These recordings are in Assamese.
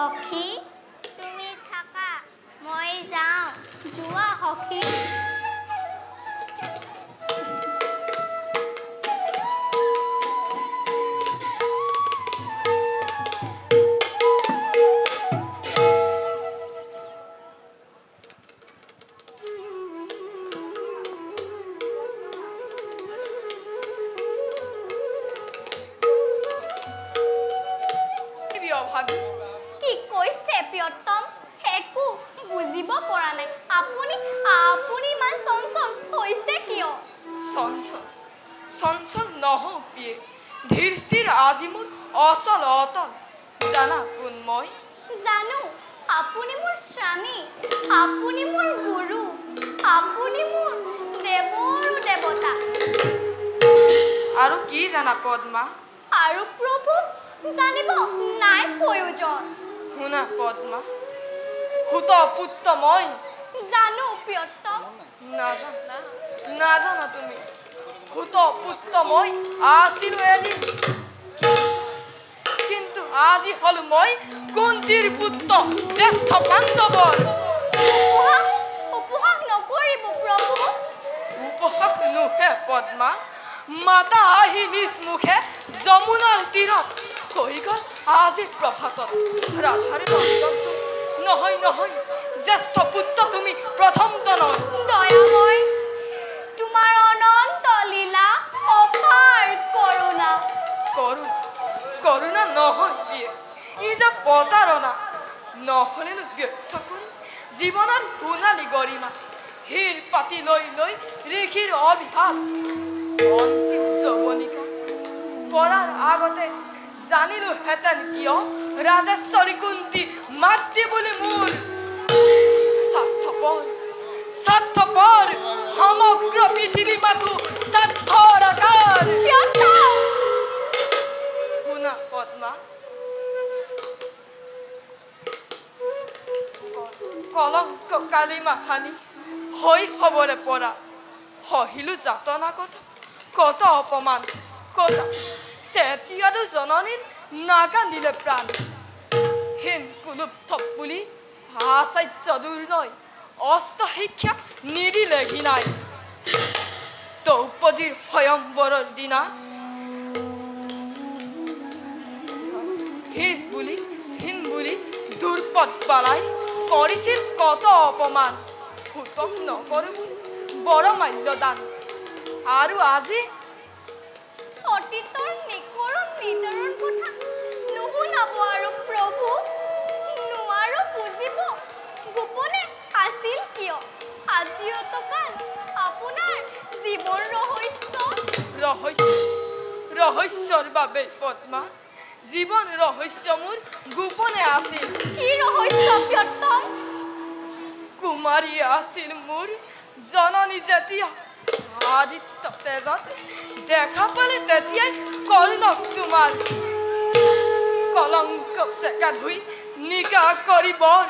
সখী তুমি থাকা মই যাওঁ যোৱা সখী কি কৈছে প্ৰিয়তম একো বুজিব পৰা নাই আপুনি ইমান চঞ্চল হৈছে কিয় চঞ্চল নহওঁ পিয়ে ধীৰ স্থিৰ আজি মোৰ অচল অতল জানা কোন মই জানো আপুনি মোৰ স্বামী আপুনি মোৰ গুৰু আপুনি মোৰ দেৱৰ দেৱতা আৰু কি জানা পদ্মা আৰু প্ৰভু জানিব নাই প্ৰয়োজন শুনা পদ্মা হুত পুত্ৰ মই জানো প্ৰিয়তম নাজানা তুমি হুত পুত্ৰ মই আছিলো এদিন কিন্তু আজি হল মই কুন্তীৰ পুত্ৰ জ্যেষ্ঠ পাণ্ডৱৰ উপহাস নকৰিব প্ৰভু উপহাস নুহে পদ্মা মাতা আহি নিজ মুখে যমুনাৰ তীৰত কৈ গল আজি প্ৰভাতত ৰাধাৰ নন্দনটো নহয় জ্যেষ্ঠ পুত্ৰ তুমি প্ৰথম তনয় দয়াময় তোমাৰ অনন্ত লীলা অপাৰ কৰোণা নহয় ই যে প্ৰতাৰণা নহলেনো ব্যৰ্থ কৰি জীৱনৰ সোণালী গৰিমা হীৰ পাতি লৈ ঋষিৰ অভিশাপ অন্তিম যৱনিকা পৰাৰ আগতে জানিলো হেতেন কিয় ৰাজেশ্বৰী কুন্তী মাতৃ বুলি মোৰ স্বাৰ্থপৰ সমগ্ৰ পৃথিৱী মাথো স্বাৰ্থৰ আকাৰ শুনা পদ্মা কলংক কালিমা হানি শৈশৱৰে পৰা সহিলো যাতনা কথা কত অপমান কতা তেতিয়াতো জননীৰ নাকান্দিলে প্ৰাণ হীন কুলুপ্ত বুলি আচাৰ্য দুৰ্নয় অস্ত শিক্ষা নিদিলে ঘৃণাই দ্ৰৌপদীৰ স্বয়ম্বৰৰ দিনা হিজ বুলি হীন বুলি দুৰ্পদ বালাই কৰিছিল কত অপমান সুতক নকৰো বৰ মাল্যদান আৰু আজি অতীতৰ নিকৰণ নিদাৰণ কথা নুশুনাব আৰু প্ৰভু নোৱাৰো বুজিব গোপনে আছিল কিয় আজিও টকান আপোনাৰ জীৱন ৰহস্যৰ বাবে পদ্মা জীৱন ৰহস্য মোৰ গোপনে আছিল কি ৰহস্য প্ৰিয়তম কুমাৰী আছিল মোৰ জননী যেতিয়া আদিত্য তেজত দেখা পালে তেতিয়াই কৰ্ণক তোমাৰ কলংক চেকা ধুই নিকা কৰিবৰ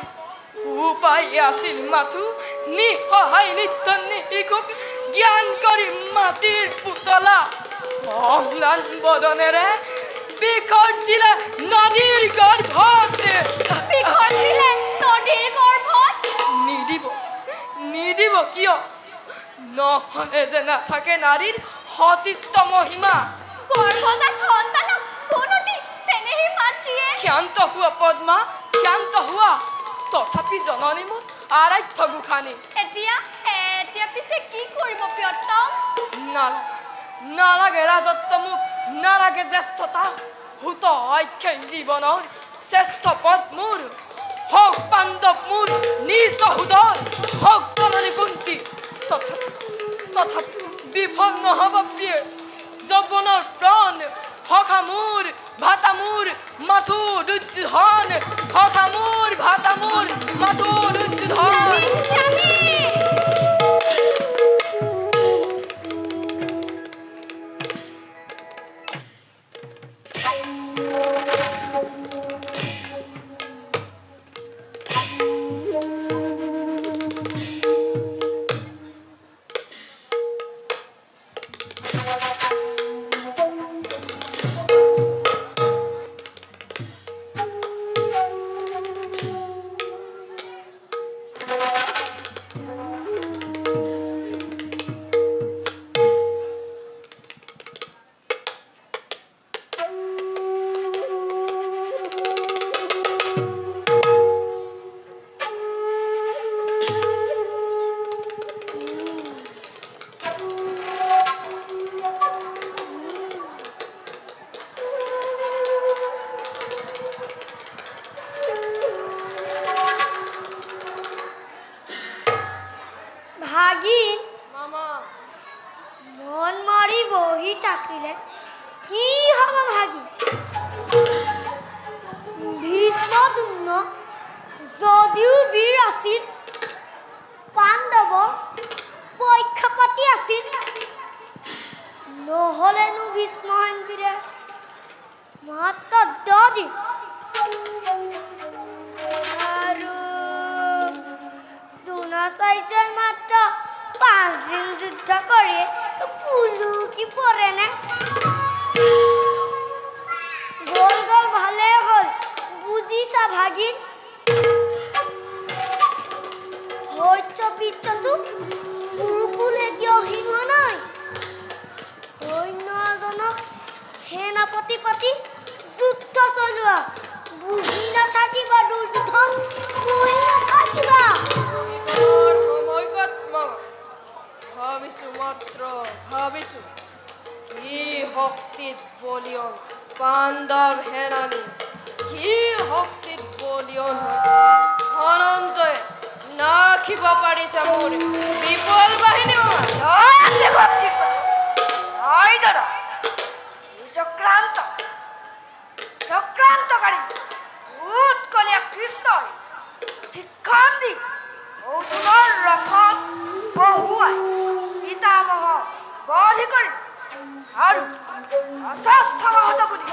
উপায় আছিল মাথো নিসহায় নিত্য নিশিকক জ্ঞান কৰি মাটিৰ পুতলা অম্লান বদনেৰে বিখৰ্জিলে নদীৰ গৰ্ভত নিদিব কিয় নহলে যে নাথাকে নাৰীৰ সতীত্ব মহিমা ক্ষান্ত হোৱা পদ্মা ক্ষান্ত হোৱা তথাপি জননী মোৰ আৰাধ্য গোসানী এতিয়া পিছে কি কৰিব প্ৰিয়তম নালাগে ৰাজত্ব মোক নালাগে জ্যেষ্ঠতা হুত অক্ষয় জীৱনৰ শ্ৰেষ্ঠ পদ মোৰ হওক পাণ্ডৱ মোৰ নিজ সুদৰ হওক জননী কুন্তী তথাপি বিফল নহব প্ৰিয় যৌৱনৰ প্ৰাণ সখা মোৰ ভাতা মোৰ মাথো দুৰ্যোধন সখা মোৰ ভাতা মোৰ মাথো দুৰ্যোধন কি হব ভাগি ভীষ্মদুম্ন যদিও বীৰ আছিল পাণ্ডৱৰ পৰীক্ষা পাতি আছিল নহলেনো ভীষ্মহীন বীৰে মাত্ৰ 10 দিন আৰু দ্ৰোণাচাৰ্যই মাত্ৰ 5 দিন যুদ্ধ কৰি পুলুকি পৰে নে গল গল ভালে হল বুজিছা ভাগিন হয়তো পিছতো কুৰুকুল এতিয়া হিনোৱা নাই সৈন্যজনক সেনাপতি পাতি যুদ্ধ চলোৱা বুজি নাথাকিবা দুৰ্যোধন বহি নাথাকিবা সময়গত ভাবিছো কি শক্তিত বলিয়ন পাণ্ডৱ সেনানী কি শক্তিত বলিয়ন ধনঞ্জয়ে নাখিব পাৰিছে মোৰ বিপুল বাহিনী চক্ৰান্তকাৰী উৎকলীয়া কৃষ্ণই শিক্ষণ দি অৰ্জুনৰ ৰথত বহুৱাই পিতামহ বধ কৰি আৰু অস্বস্থ হত বুলি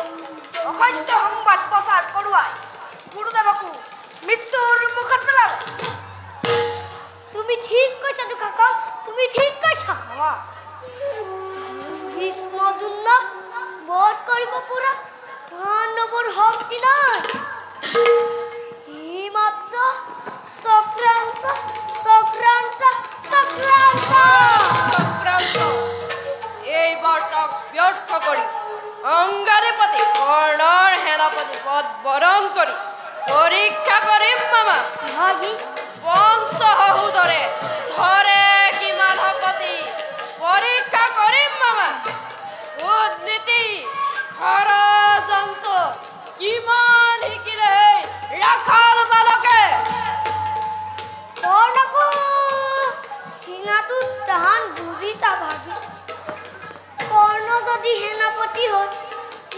অসত্য সংবাদ প্ৰচাৰ কৰোৱাই গুৰুদেৱকো মৃত্যুৰ মুখত পেলালে তুমি ঠিক কৈছা দুকাকা তুমি ঠিক কৈছা ভীষ্মদুম্ন বধ কৰিব পৰা পাণ্ডৱৰ শক্তি নাই ই মাত্ৰ চক্ৰান্ত এইবাৰ তাক ব্যৰ্থ কৰি অংগাধিপতি কৰ্ণৰ সেনাপতি পদ বৰণ কৰি পৰীক্ষা কৰিম মামা ভাগি পঞ্চসহোদৰে ধৰে কিমান শক্তি পৰীক্ষা কৰিম মামা কূটনীতি ষড়যন্ত্ৰ কিমান শিকিলে ৰাখাল বালকে কৰ্ণকো চিনাটো তাহান বুজিছা ভাগি কৰ্ণ যদি সেনাপতি হৈ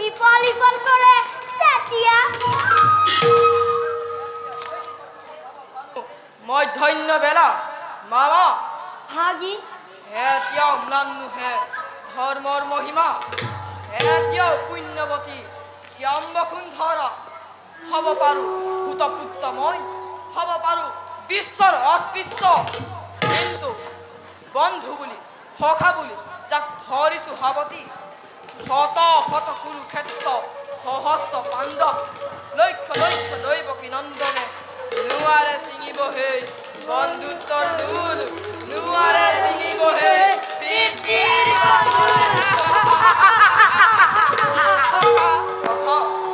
ইফাল ইফাল কৰে তেতিয়া মই ধন্য বেলা মামা ভাগি এতিয়াও ম্লান নুহে ধৰ্মৰ মহিমা এতিয়াও পুণ্যৱতী শ্যাম বসুন্ধৰা হ'ব পাৰো ভূতপুত্ৰ মই হ'ব পাৰো বিশ্বৰ অস্পৃশ্য কিন্তু বন্ধু বুলি সখা বুলি যাক ধৰিছো সাৱতী শত শত কুৰুক্ষেত্ৰ সহস্ৰ পাণ্ডৱ লক্ষ লক্ষ দৈৱকী নন্দনে নোৱাৰে ছিঙিব হে বন্ধুত্বৰ দোল নোৱাৰে ছিঙিব হে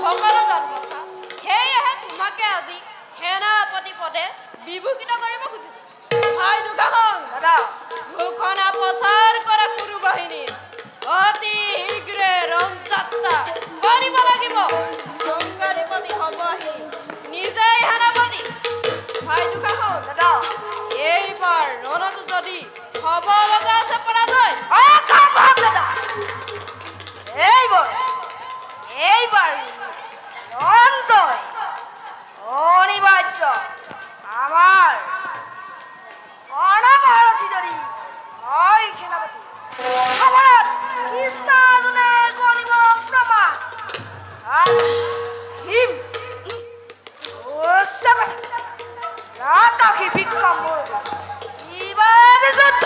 সকলো জন্মথা সেয়েহে তোমাকে আজি সেনাপতি পদে বিভূষিত কৰিব খুজিছো ভাই দুখাখন দাদা ঘোষণা প্ৰচাৰ কৰা কুৰু বাহিনীৰ অতি শীঘ্ৰে ৰথযাত্ৰা কৰিব লাগিব অংগাধিপতি হ'বহি নিজেই সেনাপতি ভাই দুখাখন দাদা এইবাৰ ৰণতো যদি হ'ব লগা আছে পৰাজয় দাদা এইবাৰ ৰঞ্জয় অনিবাৰ্য আমাৰ কৰ্ণমহাৰথী যদি হয় সেনাপতি সময়ত কৃষ্ণজনে কৰিব প্ৰমাণ আৰু হিম ৰাকাশী বিক্ৰম মোৰ ইবাৰ যুদ্ধ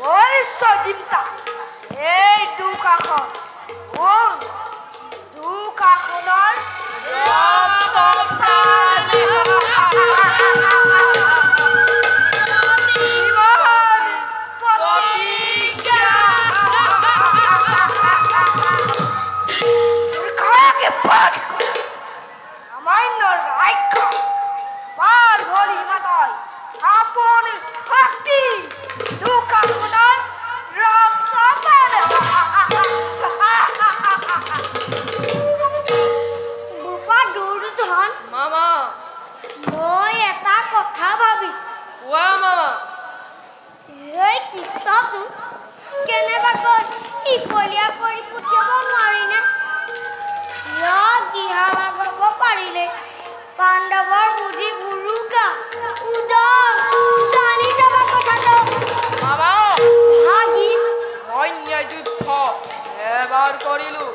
পৰিচয় দিমতা এই দুকাখন দুকাখনৰ সামান্যৰ ৰাক্ষ বাৰ ধৰি মাতয় আপন শক্তি দুকাখনৰ ৰক্ত দীপলীয়া কৰি পঠিয়াব নোৱাৰিনে দিহা লগাব পাৰিলে পাণ্ডৱৰ বুদ্ধি বুৰুকা উদম জানি যাবা কথাটো মামা ভাগি অন্যায় যুদ্ধ এবাৰ কৰিলো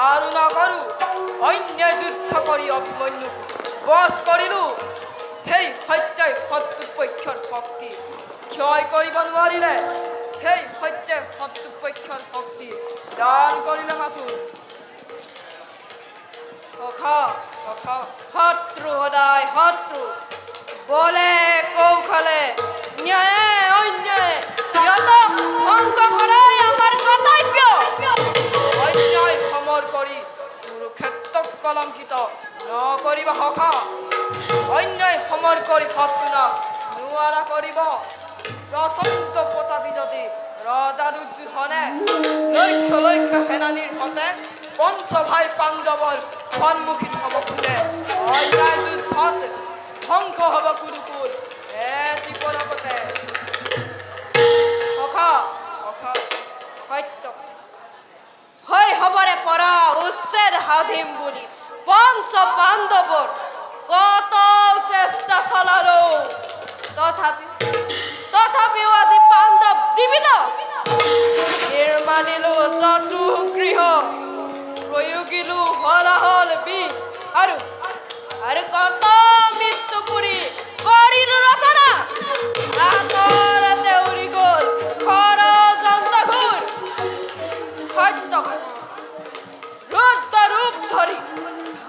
আৰু নকৰো অন্যায় যুদ্ধ কৰি অভিমন্যুক বধ কৰিলো সেই সত্যই শত্ৰুপক্ষৰ শক্তি ক্ষয় কৰিব নোৱাৰিলে সেই সত্যই শত্ৰুপক্ষৰ শক্তি দান কৰিলে মাথো শত্ৰু সদায় শত্ৰু বলে কৌশলে ন্যায়ে অন্যায়ে সিহঁতক ধ্বংস কৰাই আমাৰ কৰ্তব্য অন্যায় সমৰ কৰি কুৰুক্ষেত্ৰক কলংকিত নকৰিবা সখা অন্যায় সমৰ কৰি শত্ৰুনা নোৱাৰা কৰিব প্ৰচণ্ড প্ৰতাপী যদি ৰজা দুৰ্যোধনে লক্ষ লক্ষ সেনানীৰ সতে পঞ্চভাই পাণ্ডৱৰ সন্মুখীন হ'ব খোজে অন্যায় যুদ্ধত ধ্বংস হ'ব কুৰুকুল এটি পলকতে সত্য শৈশৱৰে পৰা উচ্ছেদ সাধিম বুলি পঞ্চ পাণ্ডৱৰ কত চেষ্টা চলালো তথাপিও আজি পাণ্ডৱ জীৱিত নিৰ্মাণিলো জন্তু গৃহ প্ৰয়োগিলো হলাহল বিষ আৰু কত মৃত্যু পুৰি কৰিলো ৰচনা আঁতৰতে উৰি গ'ল ষড়যন্ত্ৰঘোৰ সত্য ৰুদ্ৰ ৰূপ ধৰি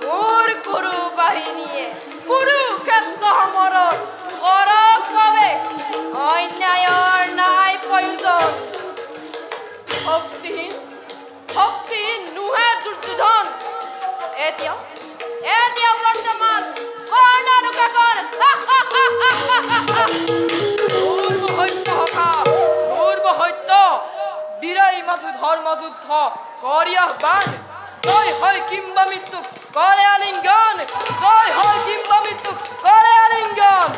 মোৰ কুৰু বাহিনীয়ে কুৰুক্ষেত্ৰ সমৰত কৰক প্ৰৱেশ অন্যায়ৰ নাই প্ৰয়োজন শক্তিহীন নোহে দুৰ্যোধন এতিয়া বৰ্তমান কৰ্ণানুকাকৰ সত্য বীৰাই মাথো ধৰ্মযুদ্ধ কৰি আহ্বান জয় হয় কিম্বা মৃত্যু কৰে আলিঙ্গন জয় হয় কিম্বা মৃত্যু কৰে আলিঙ্গন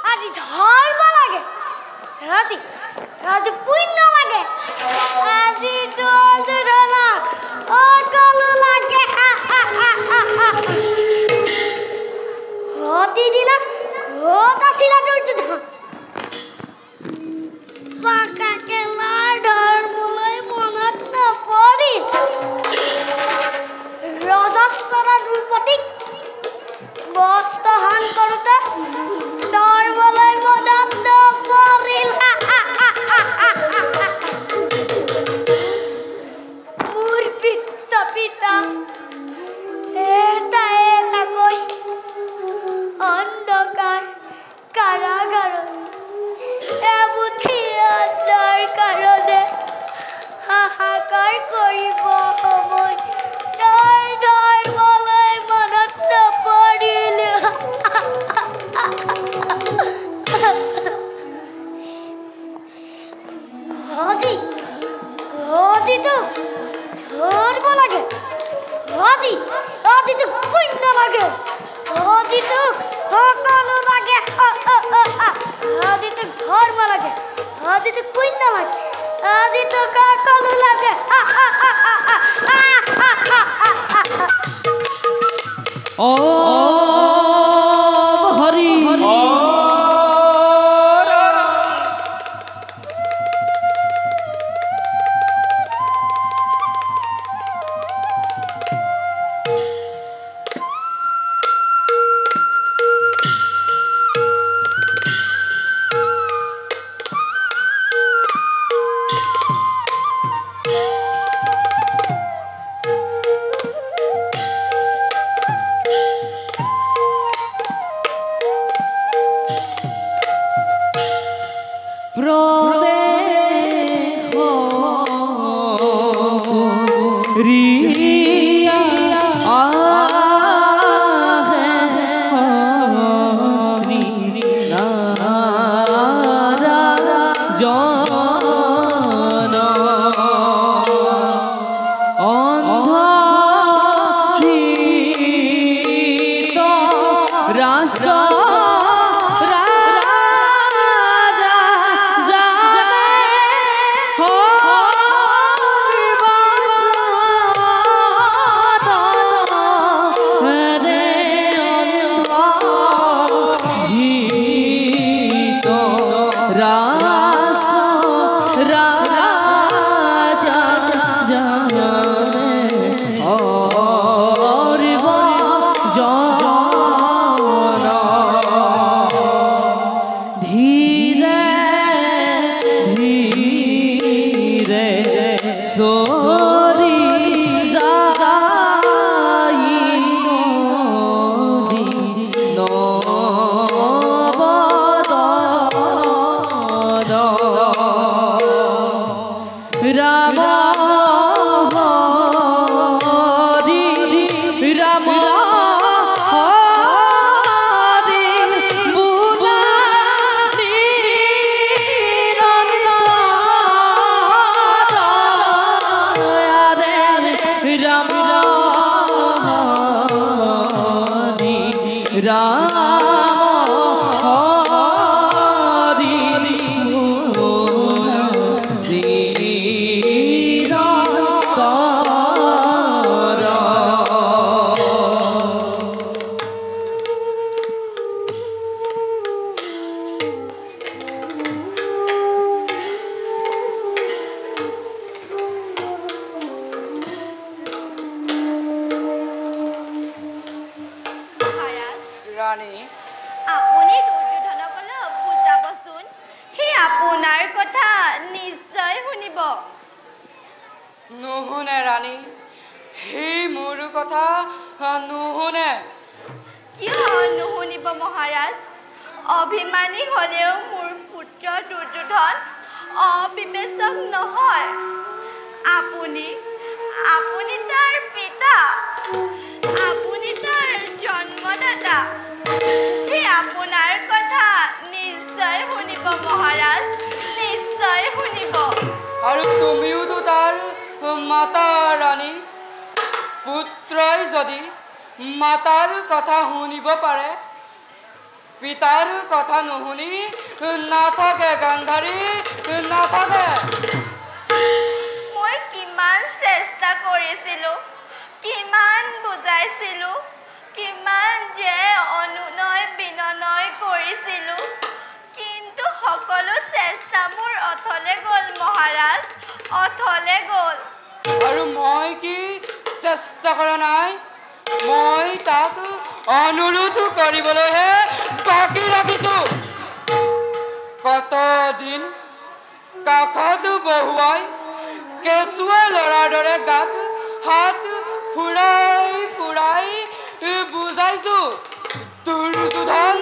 আজি ধৰ্ম লাগে আজি পুণ্য লাগে আজি দুৰ্যোধন সকলো লাগে প্ৰতিদিনা ঘৰত আছিলা দুৰ্যোধন বাকা খেলাৰ ধৰ্মলৈ মনত নপৰিল ৰজস্বলা দ্ৰুপদীক বস্ত্ৰহৰণ কৰোঁতে ধৰ্মলৈ মনত নপৰিল মোৰ পিতা এটাকৈ অন্ধকাৰ কাৰাগাৰত এমুঠি অন্নৰ কাৰণে হাহাকাৰ কৰিব সময় তাৰ ধৰ্মলৈ মনত নপৰিল আজিতো ধৰ্ম লাগে আজিতো পুণ্য লাগে আজিতো সকলো লাগে আজিতো ধৰ্ম লাগে আজিতো পুণ্য লাগে আজিতো সকলো লাগে হৰি ৰাম হৰি ৰানী আপুনি দুৰ্যোধনকলৈ বুজাবচোন সি আপোনাৰ কথা নিশ্চয় শুনিব নুশুনে ৰানী সি মোৰ কথা নুশুনে কিয় নুশুনিব মহাৰাজ অভিমানী হ'লেও মোৰ পুত্ৰ দুৰ্যোধন অবিবেচক নহয় আপুনি তাৰ পিতা আপুনি তাৰ জন্মদাতা সি আপোনাৰ কথা নিশ্চয় শুনিব মহাৰাজ নিশ্চয় শুনিব আৰু তুমিওতো তাৰ মাতা ৰানী পুত্ৰই যদি মাতাৰ কথা শুনিব পাৰে পিতাৰ কথা নুশুনি নাথাকে গান্ধাৰী নাথাকে মই কিমান চেষ্টা কৰিছিলোঁ কিমান বুজাইছিলোঁ কিমান যে অনুনয় বিনয় কৰিছিলোঁ কিন্তু সকলো চেষ্টা মোৰ অথলে গ'ল মহাৰাজ অথলে গ'ল আৰু মই কি চেষ্টা কৰা নাই মই তাক অনুৰোধ কৰিবলৈহে বাকী ৰাখিছোঁ কতদিন কাষত বহুৱাই কেঁচুৱা ল'ৰাৰ দৰে গাত হাত ফুৰাই ফুৰাই বুজাইছোঁ দুৰ্যোধন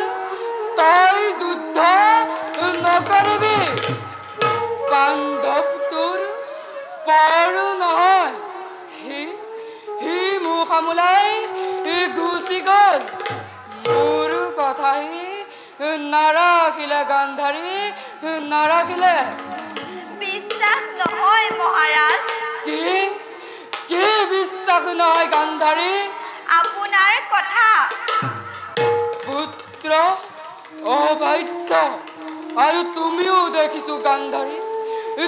তই যুদ্ধ নকৰিবি পাণ্ডৱ তোৰ পৰ নহয় সি মুখ আমোলাই গুচি গ'ল মোৰ কথাই নাৰাখিলে গান্ধাৰী নাৰাখিলে বিশ্বাস নহয় মহাৰাজ কি বিশ্বাস নহয় গান্ধাৰী আপোনাৰ কথা পুত্ৰ অবাধ্য আৰু তুমিও দেখিছোঁ গান্ধাৰী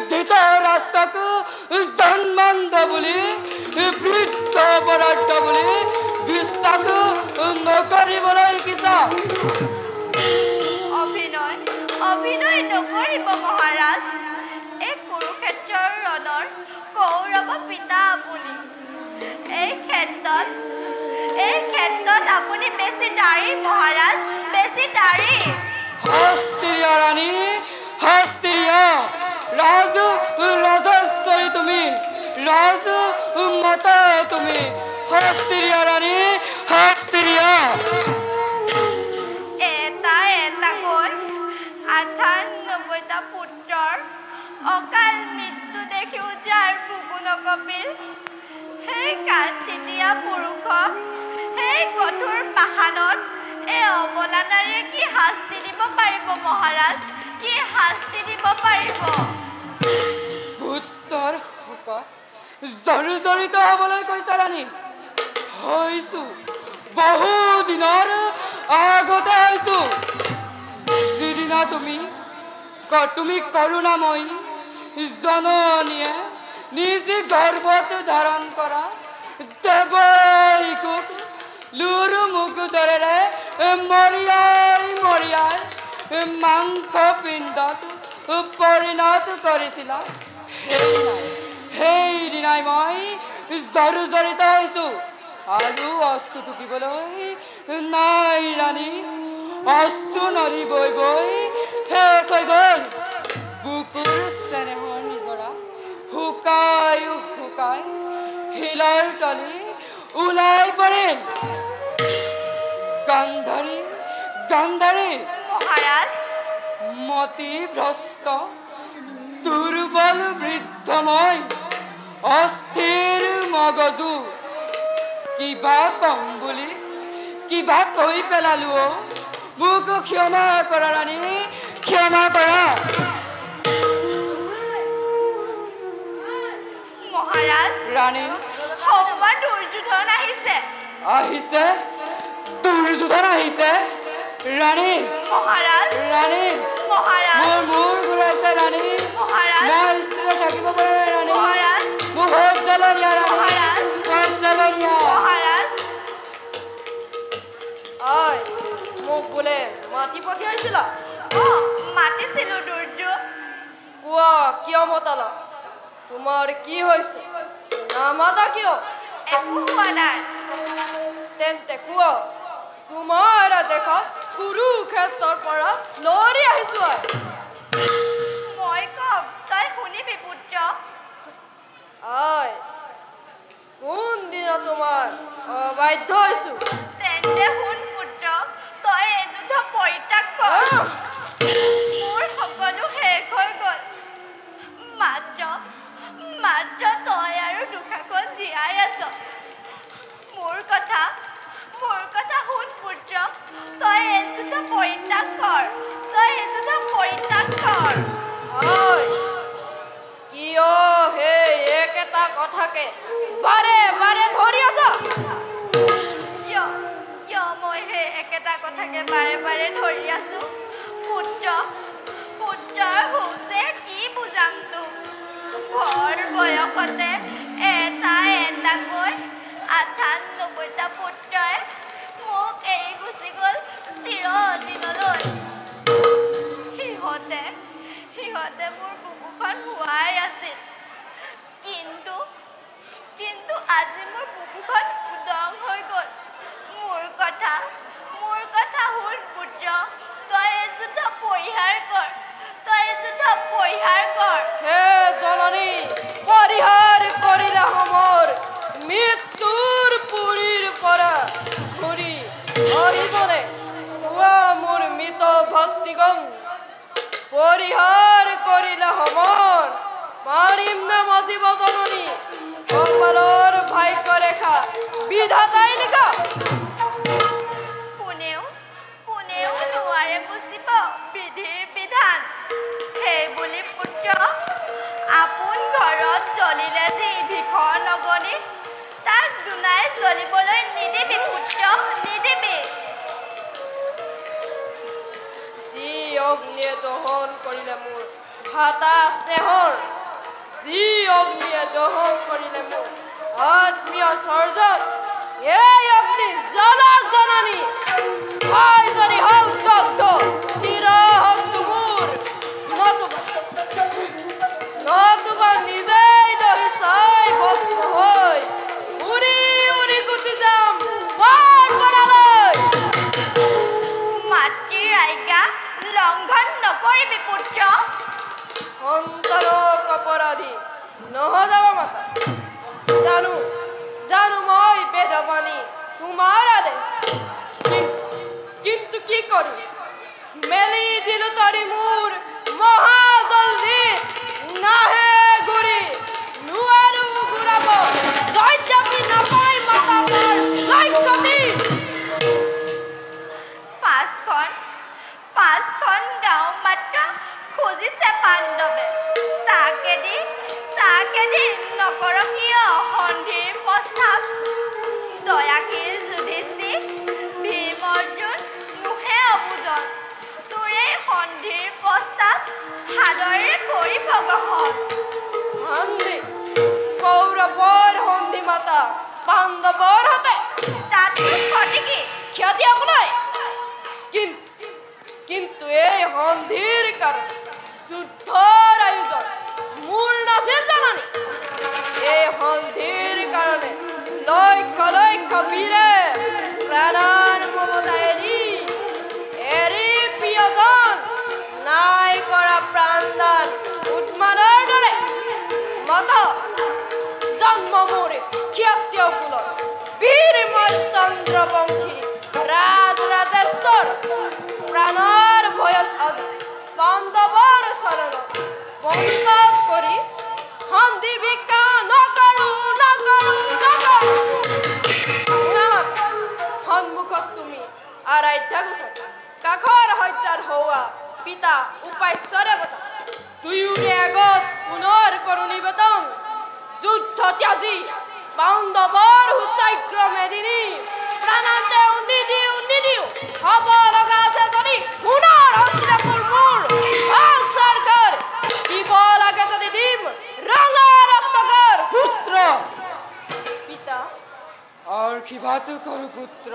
ধৃতৰাষ্ট্ৰক জন্মান্ধ বুলি বৃদ্ধ অপৰাধ বুলি বিশ্বাস নকৰিবলৈ শিকিছা অভিনয় নকৰিব মহাৰাজ এই কুৰুক্ষেত্ৰৰ ৰণৰ কৌৰৱ পিতা আপুনি এই ক্ষেত্ৰত আপুনি বেছি দাৰী মহাৰাজ বেছি দাৰী হস্তিয়া ৰাণী হস্তিয়া ৰাজেশ্বৰী তুমি ৰাজমাতা তুমি হস্তিয়া ৰাণী হস্তিয়া এটাকৈ ৯৮টা পুত্ৰৰ অকাল মৃত্যু দেখিও যাৰ বুকু নকঁপিল সেই কাঞ্চিতীয়া পুৰুষক সেই কঠোৰ পাষাণত এই অবলা নাৰীয়ে কি শাস্তি দিব পাৰিব মহাৰাজ কি শাস্তি দিব পাৰিব পুত্ৰৰ শোকত জৰ্জৰিত হ'বলৈ কৈছা ৰাণী হৈছোঁ বহু দিনৰ আগতে হৈছোঁ যিদিনা তুমি কৰোণাময়ী জননীয়ে নিজ গৰ্ভত ধাৰণ কৰা দেৱশিশুক লুৰ মুখ দৰেৰে মৰিয়াই মাংস পিণ্ডত পৰিণত কৰিছিলা সেইদিনাই মই জৰ্জৰিত হৈছোঁ আৰু অশ্ৰু টুকিবলৈ নাই ৰাণী অশ্ৰু নদী বৈ শেষ হৈ গ'ল বুকুৰ চেনেহৰ নিজৰা শুকাই শিলৰ তলি ওলাই পৰিল গান্ধাৰী মহাৰাজ মতি ভ্ৰষ্ট দুৰ্বল বৃদ্ধ মই অস্থিৰ মগজু কিবা কম বুলি কিবা কৈ পেলালো মোক ক্ষমা কৰা ৰাণী ক্ষমা কৰা মহাৰাজ ৰাণী সৌমা দুৰ্যোধন আহিছে দুৰ্যোধন আহিছে ৰাণী মহাৰাজ ৰাণী মহাৰাজ মোৰ মূৰ ঘূৰাইছে ৰাণী মহাৰাজ মই স্থিৰ থাকিব পৰা নাই ৰাণী মহাৰাজ মোৰ বহুত জ্বলনীয়া ৰাণী মহাৰাজ বহুত জ্বলনীয়া মহাৰাজ ঐ মোক বোলে মাতি পঠিয়াইছিলা মাতিছিলো দুৰ্যোগ কোৱা কিয় মতালা তোমাৰ কি হৈছে নামাতা কিয় একো হোৱা নাই তেন্তে কোৱা তোমাৰ দেখা কুৰুক্ষেত্ৰৰ পৰা লৰি আহিছো মই কম তই শুনিবি পুত্ৰ কোন দিনা তোমাৰ অবাধ্য হৈছো তেন্তে শুন পুত্ৰ তই এই যুদ্ধ পৰিত্যাগ কৰ মোৰ সকলো শেষ হৈ গ'ল মাত্ৰ তই আৰু দুখাখন জীয়াই আছ মোৰ কথা শুন পুত্ৰ তই এই যুদ্ধ পৰিত্যাগ কৰ কিয় সেই একেটা কথাকে বাৰে বাৰে ধৰি আছ কিয় মই সেই একেটা কথাকে বাৰে বাৰে ধৰি আছো পুত্ৰৰ হৈছে কি বুজাম তোক ভৰ বয়সতে এটাকৈ 98টা পুত্ৰই মোক এৰি গুচি গ'ল চিৰদিনলৈ সিহঁতে মোৰ বুকুখন শুৱাই আছিল কিন্তু আজি মোৰ বুকুখন উদং হৈ গ'ল মোৰ কথা শুন পুত্ৰ তই এই যুদ্ধ পৰিহাৰ কৰ হে জননী পৰিহাৰ কৰিলে সমৰ মৃত্যুৰ পুৰীৰ পৰা ঘূৰি আহিবনে কোৱা মোৰ মৃত ভক্তিগণ পৰিহাৰ কৰিলে সমৰ পাৰিম নে মজিব জননী কপালৰ ভাগ্যৰেখা বিধাতাই লিখা কোনেও নোৱাৰে বুজিব বিধিৰ বিধান সেই বুলি পুত্ৰ আপোন ঘৰত জ্বলিলে যি ভীষণ অগ্নি তাক দুনাই জ্বলিবলৈ নিদিবি পুত্ৰ নিদিবি যি অগ্নিয়ে দহন কৰিলে মোৰ ভাতা স্নেহৰ যি অগ্নিয়ে দহন কৰিলে মোৰ আত্মীয় স্বৰ্জন এই অগ্নি জ্বলক জননী হয় যদি হওক দগ্ধ চিৰ হওক মোৰ নতুবা নিজেই দহি চাই ভস্ম হৈ উৰি উৰি গুচি যাম পৰালৈ মাতৃৰ আজ্ঞা লংঘন নকৰিবি পুত্ৰ সন্তানক অপৰাধী নহযাব মাতা জানো মই বেদবাণী তোমাৰ আদেশ কিন্তু কি কৰো মেলি দিলো তৰি মোৰ মহাজলদি নাহে ঘূৰি নোৱাৰো ঘূৰাব জয়জাপি নাপাই মাতা মোৰ লক্ষ্যতি পাঁচখন গাঁও মাত্ৰ খুজিছে পাণ্ডৱে তাকেদি নকৰ কিয় সন্ধিৰ প্ৰস্তাৱ দয়াশীল যুধিষ্ঠিৰ ভীম অৰ্জুন নোহে অবুজন তোৰে সন্ধিৰ প্ৰস্তাৱ সাদৰে কৰিব গ্ৰহণ সন্ধি কৌৰৱৰ সন্ধি মাতা পাণ্ডৱৰ হাতে তাত ক্ষতি কি ক্ষতি আপোনাৰ কিন্তু এই সন্ধিৰ কাৰণে যুদ্ধৰ আয়োজন মোৰ নাছিল জানানি এই সন্ধিৰ কাৰণে লক্ষ বীৰে প্ৰাণৰ মমতা এৰি প্ৰিয়জন নাই কৰা প্ৰাণদান উন্মাদৰ দৰে মাতা জন্ম মোৰ ক্ষত্ৰিয় কুলত বীৰময় চন্দ্ৰবংশী ৰাজেশ্বৰ প্ৰাণৰ ভয়ত আজি পাণ্ডৱৰ চৰণত বন্ধ কৰি সন্ধি ভিক্ষা নকৰো সন্মুখত তুমি আৰাধ্যা গোসাঁই কাষৰ শয্যাৰ হৌৱা পিতা উপাস্যৰে বতা দুয়োৰে আগত পুনৰ কৰো নিবেদন যুদ্ধ ত্যাজি পাণ্ডৱৰ সুচাগ্ৰ মেদিনী প্ৰাণান্তে নিদিও হ'ব লগা আছে যদি সোণৰ হস্তিনাপুৰ মোৰ হওক চৰকাৰ দিব লাগে যদি দিম ৰঙা ৰক্তকৰ পুত্ৰ পিতা আৰ কিবাতো কৰু পুত্ৰ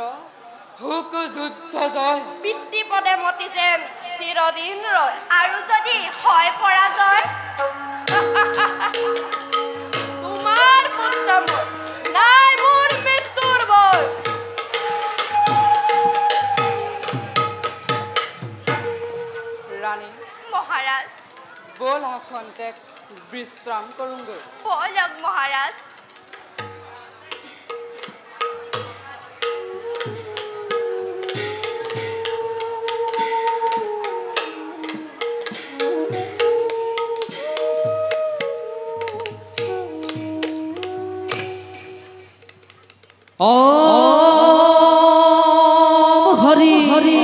হুক যুদ্ধ জয় পিতৃ পদে মতি যেন চিৰদিন ৰয় আৰু যদি হয় পৰাজয় তোমাৰ পুত্ৰ মোৰ নাই মোৰ মৃত্যুৰ ভয় ৰানী মহাৰাজ বল খন্তেক বিশ্ৰাম কৰুঙ্গৈ বলক মহাৰাজ ओम हरि हरि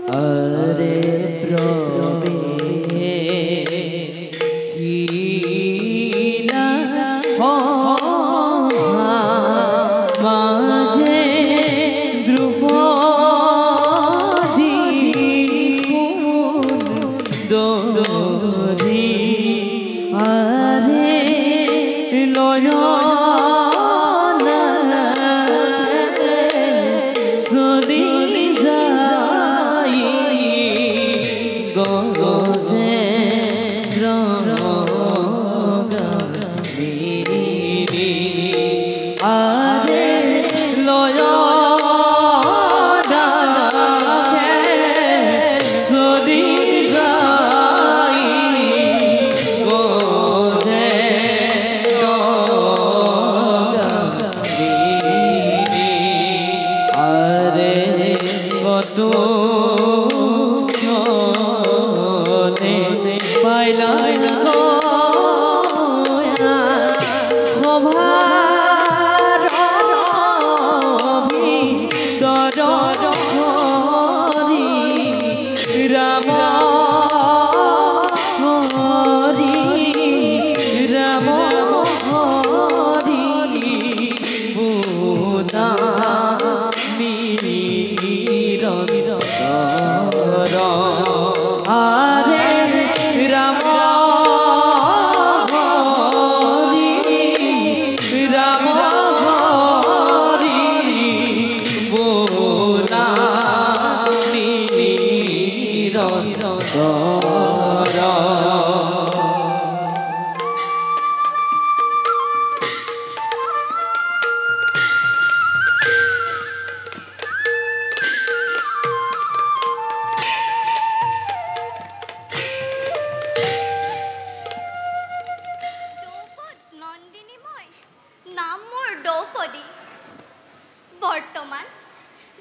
अरे प्रभे कीला हो माजे द्रुपदी दोरी अरे लया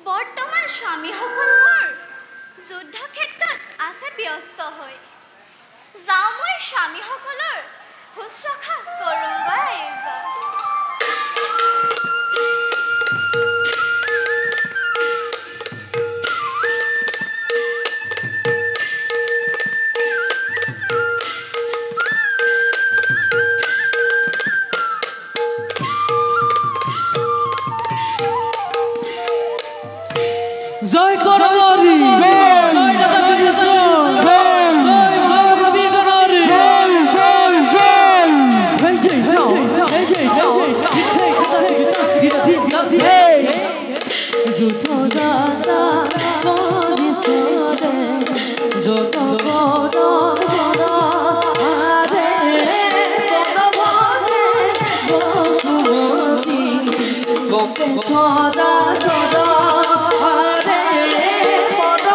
বৰ্তমান স্বামীসকল মোৰ যুদ্ধক্ষেত্ৰত আছে ব্যস্ত হৈ যাওঁ মই স্বামীসকলৰ শুশ্ৰূষা কৰোঁগৈ আয়োজন জয় করবরি জয় দাদা কৃষ্ণ জয় মহাকবি গণরি জয় জয় জয় জয় জয় জয় জয় জয় যুদ্ধ দাতা করিসরে যত বড় বড় আরে বনবনে বকুমতি বকে খরা খরা আরে বড়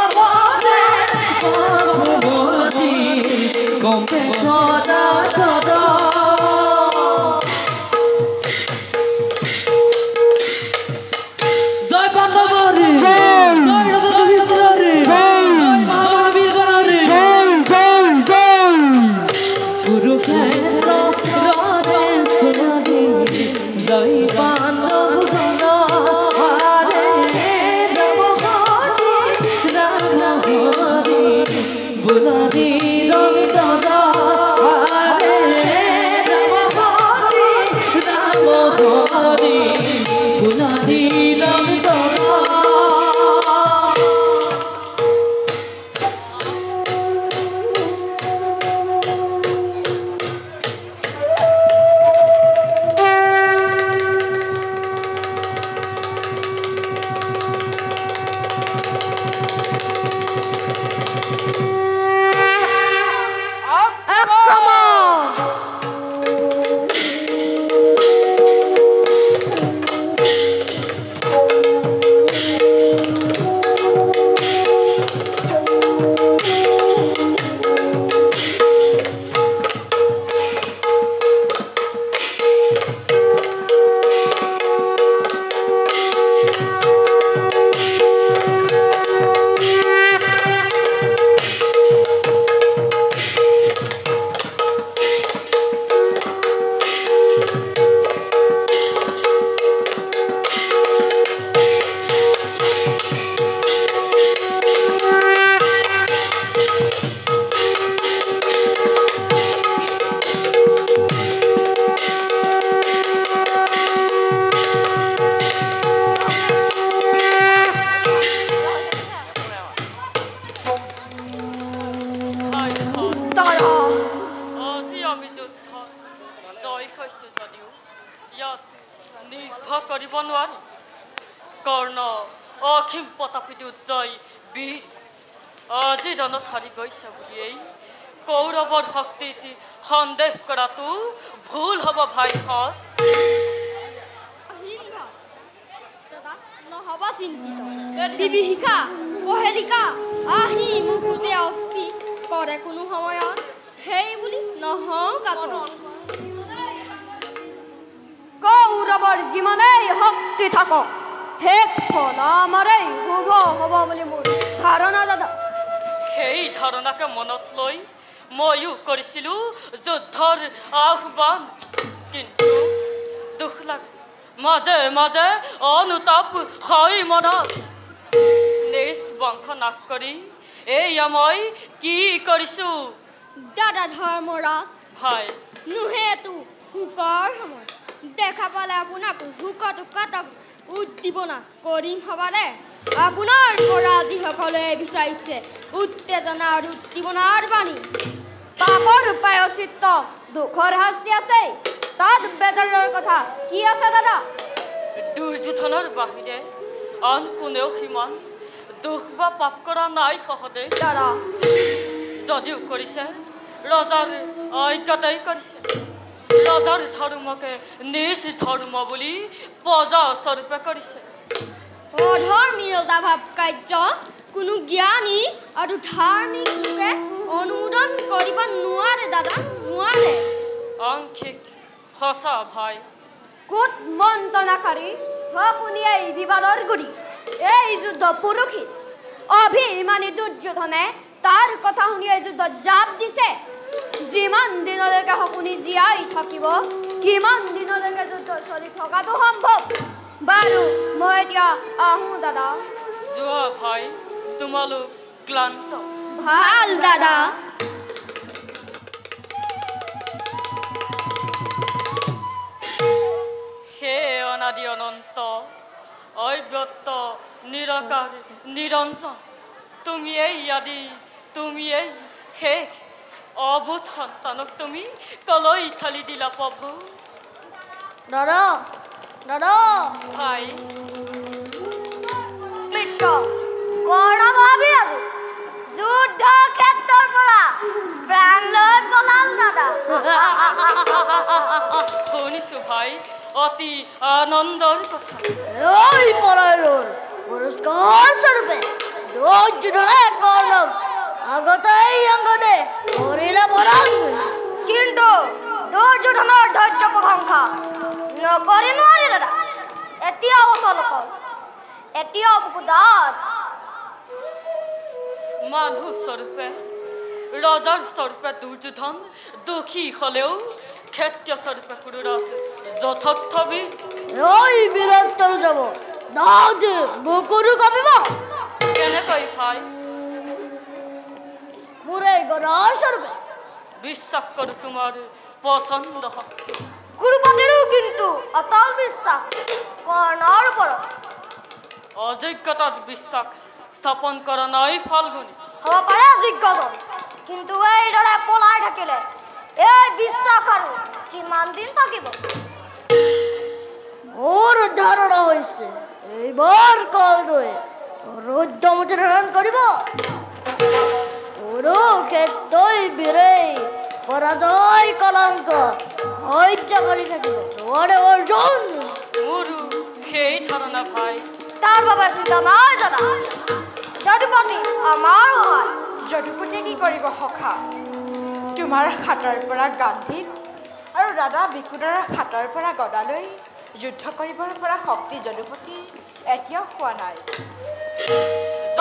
অসীম প্ৰতাপিত উজ্জয় বীৰ আজি দানত হাৰি গৈছে বুলিয়েই কৌৰৱৰ শক্তিত সন্দেহ কৰাটো ভুল হ'ব ভাইহঁত। দাদা নহ'ব চিন্তিত বিভীষিকা পহেলিকা আহি মোক বুজে অস্থি কৰে কোনো সময়ত সেই বুলি নহওঁ কাতৰ কৌৰৱৰ যিমানেই শক্তি থাকক শেষখন আমাৰেই শুভ হ'ব বুলি মোৰ ধাৰণা দাদা সেই ধাৰণাকে মনত লৈ ময়ো কৰিছিলোঁ যুদ্ধৰ আহ্বান কিন্তু দুখ লাগে মাজে মাজে অনুতাপ হয় মনত নিজ বংশ নাশ কৰি এয়া মই কি কৰিছোঁ দাদা ধৰ্মৰাজ ভাই নোহেতু সুকৰ সময় দেখা পালে আপোনাক সুখত কাটক উদ্দীপনা কৰিম হবানে আপোনাৰ পৰা যিসকলে বিচাৰিছে উত্তেজনা আৰু উদ্দীপনাৰ বাণী পাপৰ উপায়চিত্ত দুখৰ শাস্তি আছে তাত বেদৰৰ কথা কি আছে দাদা দুৰ্যোধনৰ বাহিৰে আন কোনেও সিমান দুখ বা পাপ কৰা নাই সহদে দাদা যদিও কৰিছে ৰজাৰ ঐক্যতাই কৰিছে ৰজাৰ ধৰ্মকে নিজ ধৰ্ম বুলি পজা স্বৰূপে কৰিছে অধৰ্মী ৰজাভাৱ কাৰ্য কোনো জ্ঞানী আৰু ধাৰ্মিক লোকে অনুমোদন কৰিব নোৱাৰে দাদা নোৱাৰে আংশিক সঁচা ভাই কোট মন্ত্ৰণাকাৰী আপুনি এই বিবাদৰ গুৰি এই যুদ্ধ পুৰুষী অভিমানী দুৰ্যোধনে তাৰ কথা শুনি এই যুদ্ধত জাপ দিছে যিমান দিনলৈকে আপুনি জীয়াই থাকিব কিমান দিনলৈকে যুদ্ধ চলি থকাটো সম্ভৱ বাৰু মই এতিয়া আহোঁ দাদা যোৱা ভাই তোমালোক ক্লান্ত ভাল দাদা হে অনাদি অনন্ত অব্যক্ত নিৰাকাৰ নিৰঞ্জন তুমি এই আদি তুমি এই শেষ অবোধ সন্তানক তুমি কলৈ ঠালি দিলা প্ৰভু দাদা দাদা ভাই মিত্ৰ কৰ্ণ ভাবি আছো যুদ্ধ ক্ষেত্ৰৰ পৰা প্ৰাণ লৈ পলাল দাদা শুনিছো ভাই অতি আনন্দৰ কথা ওই পলায়ন পুৰস্কাৰ স্বৰূপে দুৰ্যোধনে কৰ্ণক আগতেই অঙ্গনে কৰিলে পৰাণ কিন্তু দুৰ্যোধনেৰ ধৈৰ্য প্ৰশংসা নকৰি নোৱাৰি দাদা এতিয়াও অচলক এতিয়াও বুকুদাত মানুহ স্বৰূপে ৰজাৰ স্বৰূপে দুৰ্যোধন দুখী হলেও ক্ষেত্ৰীয় স্বৰূপে পুৰুৰাজ যথাৰ্থ বীৰ ওই বীৰত্বৰ যাব দাদে বকুৰু কবিব কেনেকৈ ভাই মোৰে গণৰ স্বৰূপে বিশ্বাস কৰোঁ তোমাৰ পচন্দ শক্তি গুৰুপতিৰো কিন্তু অটল বিশ্বাস কৰ্ণৰ ওপৰত অযোগ্যতাত বিশ্বাস স্থাপন কৰা নাই ফাল্গুনী হ'ব পাৰে যোগ্যজন কিন্তু এইদৰে পলাই থাকিলে এই বিশ্বাস আৰু কিমান দিন থাকিব মোৰ ধাৰণা হৈছে এইবাৰ কৰ্ণই ৰুদ্ৰমুদ্ৰণ কৰিব কুৰুক্ষেত্ৰই বীৰেই পৰাজয় কলংক সহ্য কৰি থাকিব নোৱাৰে অৰ্জুন মোৰো সেই ধাৰণা ভাই তাৰ বাবে চিন্তা নাই দাদা যদুপতি আমাৰ সহায় যদুপতি কি কৰিব সখা তোমাৰ হাতৰ পৰা গান্ধীক আৰু দাদা বিকুদৰ হাতৰ পৰা গদালৈ যুদ্ধ কৰিবৰ পৰা শক্তি যদুপতি এতিয়াও হোৱা নাই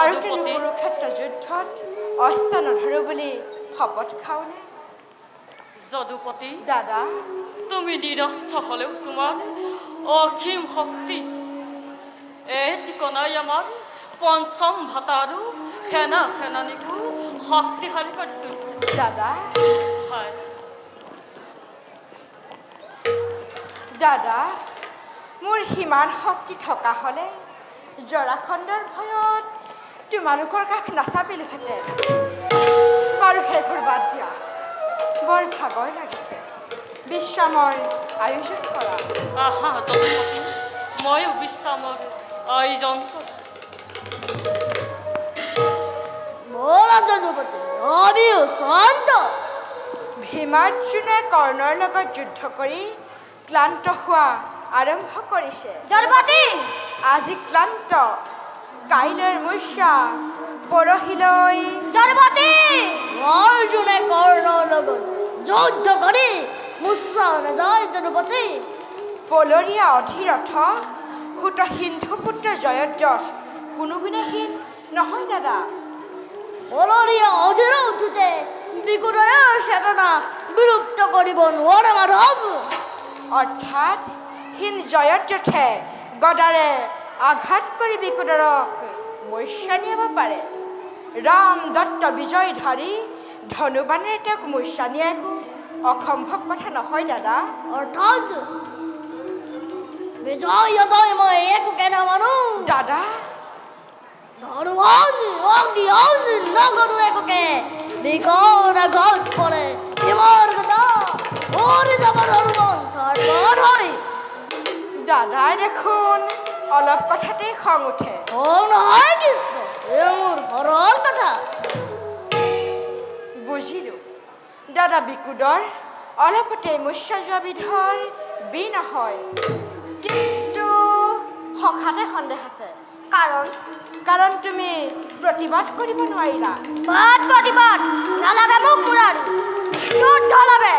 আৰু কিন্তু কুৰুক্ষেত্ৰ যুদ্ধত অস্ত্ৰ নধৰো বুলি শপত খাওঁনে যদুপতি দাদা তুমি নিৰস্ত হলেও তোমাৰ অসীম শক্তি এই ঠিকনাই আমাৰ পঞ্চম ভাতা আৰু সেনা সেনানীকো শক্তিশালী কৰি তুলিছে দাদা হয় দাদা মোৰ সিমান শক্তি থকা হ'লে জৰাখণ্ডৰ ভয়ত তোমালোকৰ কাষ নাচাপিলোহেঁতেন বাৰু সেইবোৰ বাদ দিয়া বৰ ভাগৰ লাগিছে বিশ্ৰামৰ আয়োজন কৰা আহা যদুপতি ময়ো বিশ্ৰামৰ আয়োজন কৰোঁ জনপতি আমিও শান্ত ভীমাৰ্জুনে কৰ্ণৰ লগত যুদ্ধ কৰি ক্লান্ত হোৱা আৰম্ভ কৰিছে জনপতি আজি ক্লান্ত কাইলৈৰ মূৰ্ছা পৰহিলৈ জনপতি অৰ্জুনে কৰ্ণৰ লগত যুদ্ধ কৰি মুচা নাযায় জনপতি পলৰীয়া অধিৰথ সুত সিন্ধুপুত্ৰ জয়দ্ৰথ কোনো গুণহীন নহয় দাদা বলৰীয়া অধিৰথে বিকুটৰে চেতনা বিলুপ্ত কৰিব নোৱাৰে মাধৱ অৰ্থাৎ হীন জয়দ্ৰথে গদাৰে আঘাত কৰি বিকুটৰক মূৰ্ছা নিয়াব পাৰে ৰাম দত্ত বিজয়ধাৰী ধনুবানেৰে তেওঁক মূৰ্ছা নিয়া একো অসম্ভৱ কথা নহয় দাদা অৰ্থাৎ বিজয় অজয় মই একোকে নামানো দাদা ধনুৱান অগ্নিয়ান নগৰু একোকে বিকট আঘাত পৰে হিমৰ গদা ওৰে যাব ধনুৱান কাৰ্বৰ হয় দাদাৰ দেখোন অলপ কথাতেই খং উঠে নহয় কৃষ্ণ এই মোৰ ঘৰৰ কথা বুজিলোঁ দাদা বিকুদৰ অলপতে মূৰ্ছা যোৱা বিধৰ বি নহয় কিন্তু হঠাতে সন্দেহ আছে কাৰণ তুমি প্ৰতিবাদ কৰিব নোৱাৰিলা প্ৰতিবাদ নালাগে মোক মুৰাৰী যুদ্ধ লাগে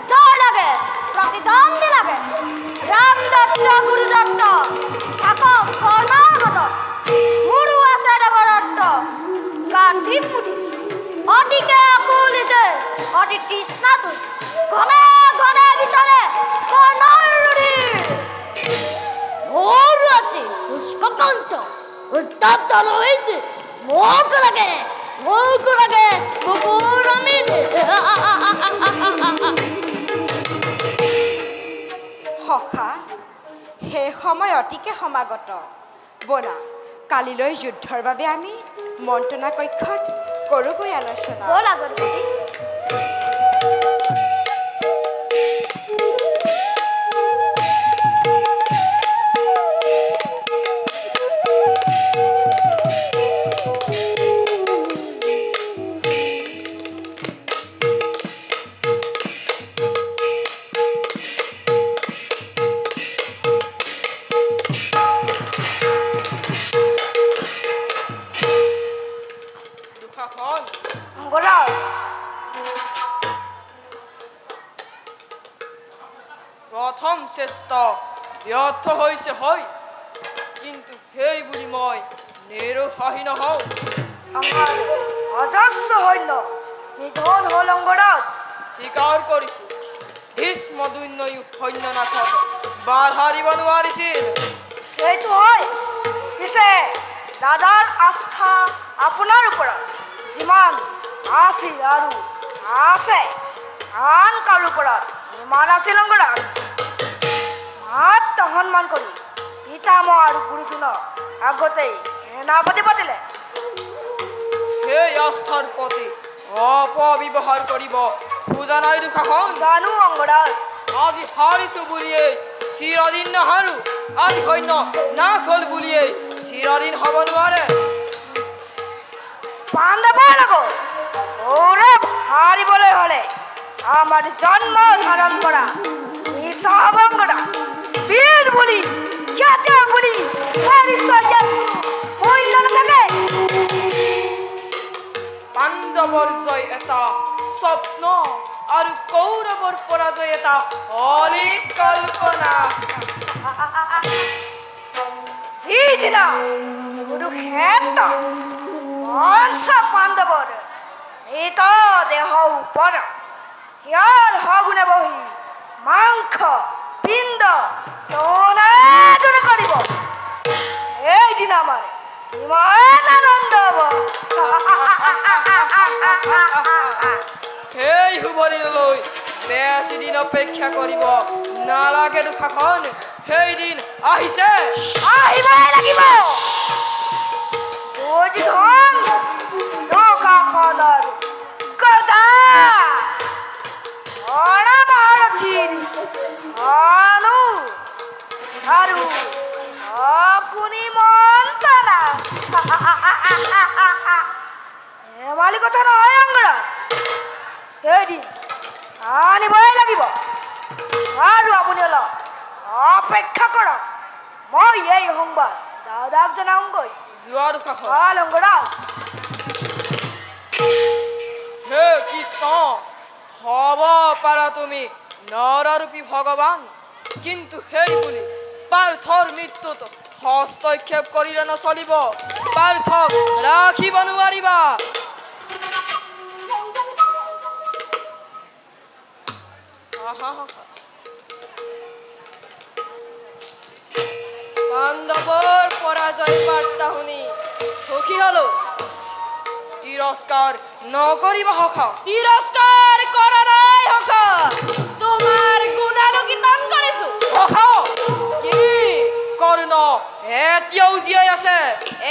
জয় লাগে প্ৰতিদ্বন্দ্বী লাগে ৰাম দত্ত গুৰু দত্ত থাকক কৰ্ণাগত গুৰু আছে দেৱদত্ত গান্ধী পুথি অতিকে আকুলিছে অতি তৃষ্ণাটো ঘনে ঘনে বিচাৰে কৰ্ণৰ ৰুধিৰ মোৰ ৰাতি পুষ্পকান্ত উত্তপ্ত নহৈছে মোক লাগে বুকুৰ অমিত সখা সেই সময় অতিকে সমাগত ব'লা কালিলৈ যুদ্ধৰ বাবে আমি মন্ত্ৰণা কক্ষত কৰোঁগৈ আলোচনা ব'লা জনপতি প্ৰথম চেষ্টা ব্যৰ্থ হৈছে হয় কিন্তু সেই বুলি মই নিৰুৎসাহী নহওঁ আমাৰ অজস্ৰ সৈন্য নিধন হ'ল অংগৰাজ স্বীকাৰ কৰিছোঁ ভীষ্ম দুৰ্ণয়ো সৈন্যনাথক বাধা দিব নোৱাৰিছিল সেইটো হয় পিছে দাদাৰ আস্থা আপোনাৰ ওপৰত যিমান আছিল আৰু আছে আন কাৰো ওপৰত ইমান আছিল অংগৰাজ মাত্ৰ সন্মান কৰি পিতামহ আৰু গুৰুজনক আগতেই সেনাপতি পাতিলে সেই আস্থাৰ প্ৰতি অপব্যৱহাৰ কৰিব খোজা নাই দুঃশাসন জানো অংগৰাজ আজি হাৰিছোঁ বুলিয়েই চিৰদিন নাহাৰো আজি সৈন্য নাশ হ'ল বুলিয়েই চিৰদিন হ'ব নোৱাৰে পাণ্ডৱৰ লগত কৌৰৱ হাৰিবলৈ হ'লে আমাৰ জন্ম ধাৰণ কৰা নিঃসহবংগৰা বীৰ বুলি খ্যাত বুলি মূল্য নাথাকে পাণ্ডৱৰ জয় এটা স্বপ্ন আৰু কৌৰৱৰ পৰাজয় এটা অলিক কল্পনা যিদিনা কুৰুক্ষেত্ৰ পঞ্চ পাণ্ডৱৰ মৃত দেহ ওপৰত শিয়াল সগুণে বহি মাংস পিণ্ড টনাটন কৰিব সেইদিনা আমাৰ ইমান আনন্দ হ'ব সেই শুভ দিনলৈ বেছি দিন অপেক্ষা কৰিব নালাগে দুঃশাসন সেই দিন আহিছে আহিবই লাগিব দুৰ্যোধন দুঃশাসনৰ গদা মহাৰথীৰ ধনু আৰু অকুনি মন্ত্ৰণা ধেমালি কথা নহয় অংগৰাজ এদিন আনিবই লাগিব আৰু আপুনি অলপ অপেক্ষা কৰক মই এই সংবাদ দাদাক জনাওঁগৈ যোৱাৰ ভাল অংগৰাজ হে কৃষ্ণ হব পাৰা তুমি নৰৰূপী ভগৱান কিন্তু সেই বুলি পাৰ্থৰ মৃত্যুত হস্তক্ষেপ কৰিলে নচলিব পাৰ্থক ৰাখিব নোৱাৰিবা পাণ্ডৱৰ পৰাজয় বাৰ্তা শুনি সুখী হলো তিৰস্কাৰ নকৰিবা সখা তিৰস্কাৰ কৰা নাই সখা তোমাৰ গুণানুকীৰ্তন কৰিছো সখা কি কৰ্ণ এতিয়াও জীয়াই আছে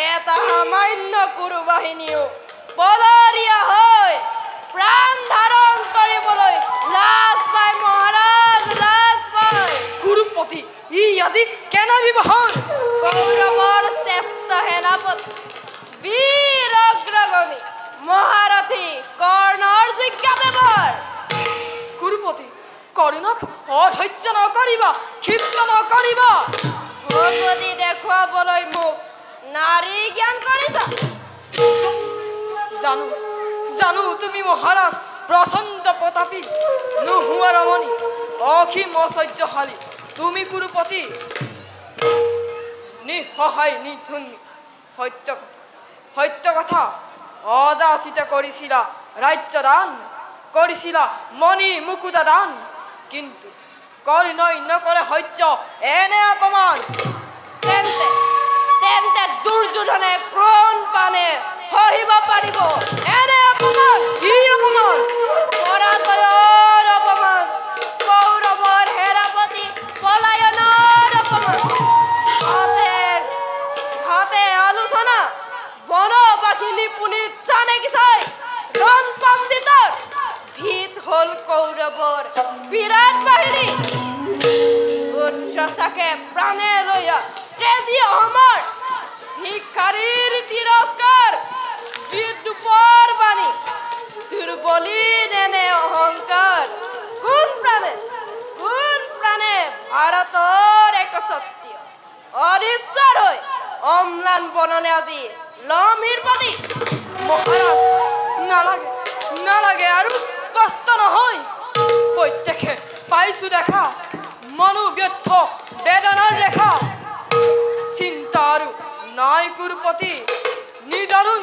এটা সামান্য কুৰু বাহিনীও বলৰীয়া হৈ প্ৰাণ ধাৰণ কৰিবলৈ লাজ পায় মহাৰাজ লাজ পায় কুৰুপতি ই আজি কেনে ব্যৱহাৰ কৌৰৱৰ শ্ৰেষ্ঠ সেনাপতি বীৰ অগ্ৰগণী মহাৰথী কৰ্ণৰ যোগ্য ব্যৱহাৰ কুৰুপতি কৰ্ণক অধৈৰ্য নকৰিবা ক্ষিপ্ত নকৰিবা ভগৱতী দেখুৱাবলৈ মোক নাৰী জ্ঞান কৰিছা জানো জানো তুমি মহাৰাজ প্ৰচণ্ড প্ৰতাপী নোহোৱা ৰমণী অসীম ঐশ্বৰ্যশালী তুমি কুৰুপতি নিঃসহায় নিধুনী সত্য কথা অযাচিত কৰিছিলা ৰাজ্য দান কৰিছিলা মণি মুকুতা দান কিন্তু কৰ্ণই নকৰে সহ্য এনে অপমান তেন্তে দুৰ্যোধনে ক্ৰোণ পানে সহিব পাৰিব এনে অপমান কি অপমান পৰাজয়ৰ অপমান কৌৰৱৰ হেৰাপতি পলায়নৰ অপমান ঘাতে আলোচনা বনবাসিনী পুনিত জানে কি চাই ৰণ পণ্ডিতৰ ভিত হল কৌৰৱৰ বিৰাট বাহিনী উচ্চচাকে প্ৰাণে লৈয়া তেজী অসমৰ ভিক্ষাৰীৰ তিৰস্কাৰ বিদ্ৰুপৰ বাণী দুৰ্বলী নেনে অহংকাৰ কোন প্ৰাণে ভাৰতৰ একচ্ছত্ৰীয় অধীশ্বৰ হৈ অম্লান বননে আজি লম্হিৰ প্ৰতি মহাৰাজ নালাগে নালাগে আৰু স্পষ্ট নহয় প্ৰত্যেকে পাইছো দেখা মনোব্যৰ্থ বেদনাৰ ৰেখা চিন্তা আৰু নাই কুৰুপতি নিদাৰুণ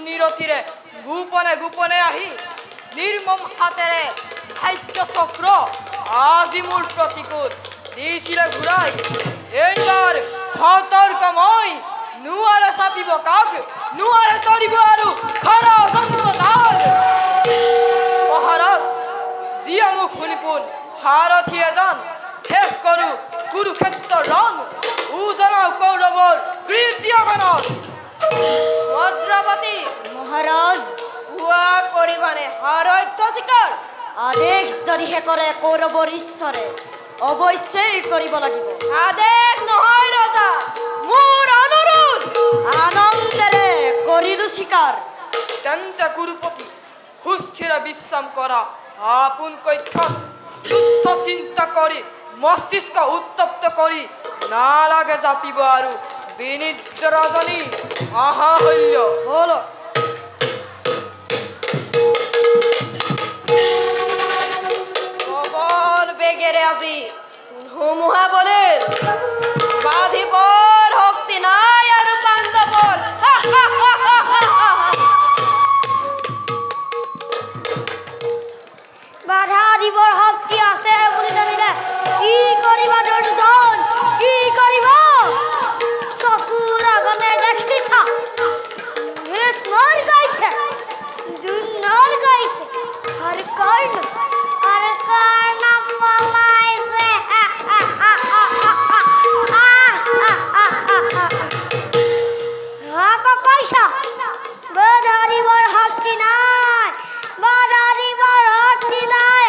নিৰতিৰে গোপনে গোপনে আহি নিৰ্মম হাতেৰে ভাগ্য চক্ৰ আজি মোৰ প্ৰতিকূল দিছিলে ঘূৰাই এইবাৰ সতৰ্ক মই নোৱাৰে চাপিব কাক নোৱাৰে তৰিব আৰু মহাৰাজ দিয়া মোক শুনিপোন সাৰথী এজন শেষ কৰো কুৰুক্ষেত্ৰ ৰণ উজনাও কৌৰৱৰ কৃত্যগণত ভদ্ৰপতি মহাৰাজ ভুৱা কৰিবানে সাৰথ্য স্বীকাৰ আদেশ যদিহে কৰে কৌৰৱৰ ঈশ্বৰে অৱশ্যেই কৰিব লাগিব আদেশ নহয় ৰজা মোৰ অনুৰোধ আনন্দেৰে কৰিলো স্বীকাৰ তেন্তে কুৰুপতি সুস্থিৰ বিশ্ৰাম কৰা আপোন কক্ষত যুদ্ধ চিন্তা কৰি মস্তিষ্ক উত্তপ্ত কৰি নালাগে জাপিব আৰু বিনিদ্ৰ ৰজনী আহা হল্য হল প্ৰবল বেগেৰে আজি ধুমুহা বলিল বাধিবৰ শক্তি নাই আৰু পাণ্ডৱৰ বাধা দিবৰ শক্তি আছে বুলি জানিলে কি কৰিবা দুৰ্যোধন কি কৰিব চকুৰ আগতে দেখিছা ভীষ্মৰ গাইছে দুৰ্নৰ গাইছে আৰু কৰ্ণ পলাইছে কৈছা বাধা দিবৰ শক্তি নাই বাধা দিবৰ শক্তি নাই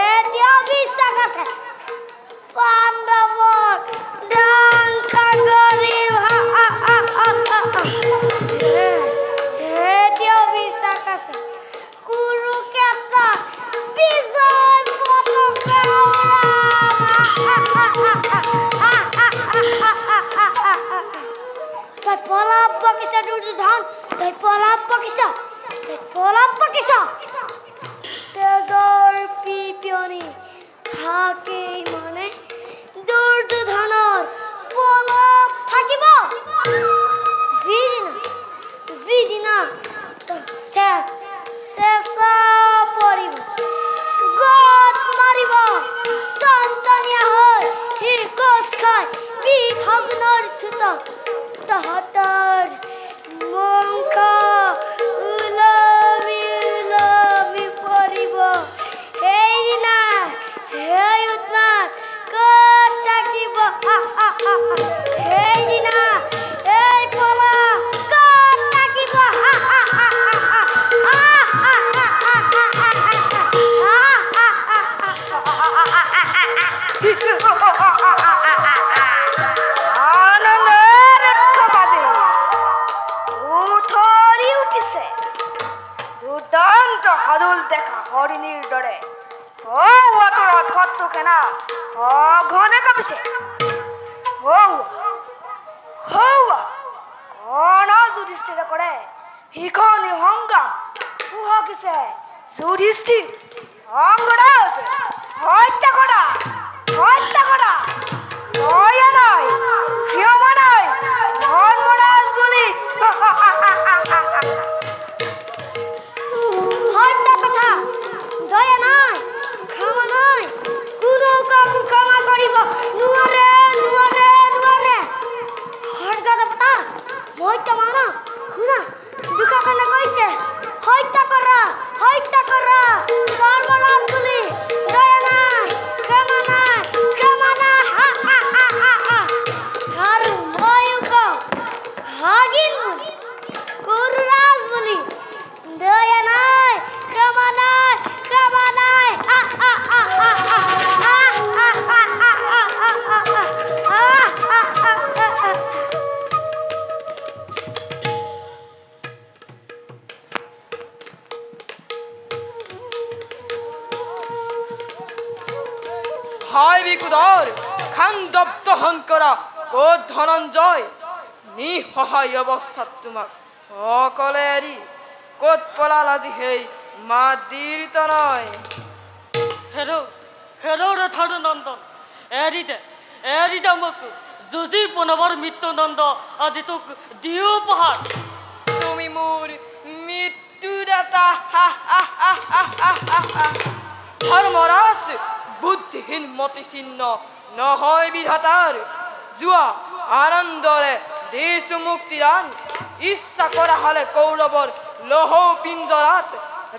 এতিয়া বিশ্বাস আছে পাণ্ডৱৰ পাকিছা দুৰ্যোধন তই পলাপ পাকিছা তেজৰ পিপিয়নি থাকেই মানে দুৰ্যোধনৰ পলাপ থাকিব যিদিনা চেঁচা পৰিব গত মাৰিব টনটনীয়া হৈ সি কোচ খাই বিধগ্নৰ থুতক তহঁতৰ মুখ উলমি পৰিব সেইদিনা সেই উৎমাত ক'ত থাকিব সেইদিনা এই পলা ক'ত থাকিব আনন্দের উৎসবাদে উঠলি উঠিছে দুৰ্দান্ত সাদুল দেখা হৰিণীৰ দৰে আঁতৰত সত্তু সেনা সঘনে কাঁপিছে কৰ্ণ যুধিষ্ঠিৰে কৰে শিখনি সংগ্ৰাম উহকিছে যুধিষ্ঠিৰ অংগৰাজ হত্যা কৰা দয়া নাই ক্ষমা নাই ধৰ্মৰাজ বুলি হত্যা কথা দয়া নাই ক্ষমা নাই কোনো কাকো ক্ষমা কৰিব নোৱাৰে হৰ্গ দেৱতা মইতো মানৱ শুনা দুখাখনে কৈছে হত্যা কৰা ধৰ্মৰাজ বুলি দয়া নাই ক্ষমা নাই আৰু ময়ো কওঁ ভাগিন বুলি কুৰুৰাজ বুলি দয়া নাই ক্ষমা নাই হায় বিকুদৰ খান্দব্দ শংকৰা ক'ত ধনঞ্জয় নিসহায় অৱস্থাত তোমাক অকলে এৰি ক'ত পলাল আজি সেই মাতৃত নয় হেৰ ৰথাৰু নন্দন এৰি দে মোক যুঁজি পুনবৰ মৃত্যু নন্দ আজি তোক দিও উপহাৰ তুমি মোৰ মৃত্যুদাতা ধৰ্মৰাজ বুদ্ধিহীন মতি চিহ্ন নহয় বিধাতাৰ যোৱা আনন্দৰে দিছো মুক্তিদান ইচ্ছা কৰা হলে কৌৰৱৰ লৌহ পিঞ্জৰাত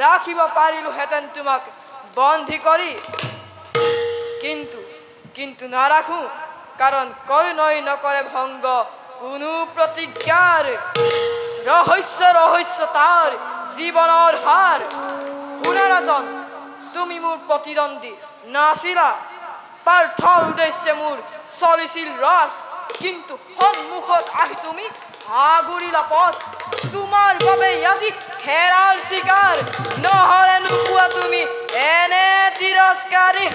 ৰাখিব পাৰিলোহেঁতেন তোমাক বন্দী কৰি কিন্তু নাৰাখো কাৰণ কৰ্ণই নকৰে ভংগ কোনো প্ৰতিজ্ঞাৰ ৰহস্য তাৰ জীৱনৰ হাৰ শুনা ৰাজন তুমি মোৰ প্ৰতিদ্বন্দ্বী নাছিলা পাৰ্থৰ উদ্দেশ্যে মোৰ চলিছিল ৰথ কিন্তু সন্মুখত আহি তুমি আগুৰিলা পথ তোমাৰ বাবে আজি হেৰাল চিকাৰ নহলে নোপোৱা তুমি এনে তিৰস্কাৰী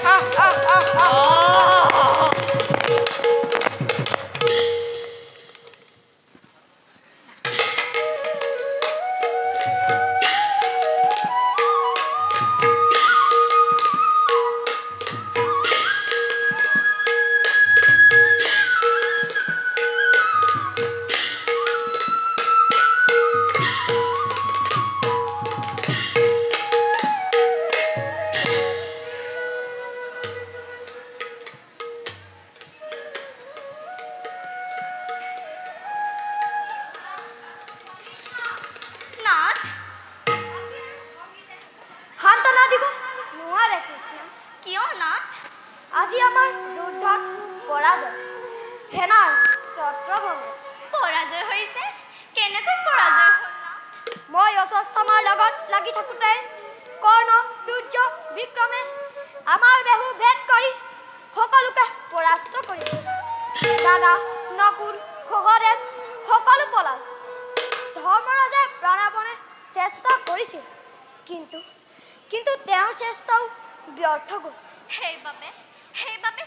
আজি আমাৰ যুদ্ধত পৰাজয় সেনাৰ ছত্ৰভংগ পৰাজয় হৈছে কেনেকৈ পৰাজয় হ'ল না মই অস্বস্থামাৰ লগত লাগি থাকোঁতে কৰ্ণ সূৰ্য বিক্ৰমে আমাৰ বেহু ভেদ কৰি সকলোকে পৰাস্ত কৰি দাদা নকুল সহদেৱ সকলো পলাল ধৰ্মৰাজে প্ৰাণপণে চেষ্টা কৰিছিল কিন্তু তেওঁৰ চেষ্টাও ব্যৰ্থ গ'ল সেইবাবে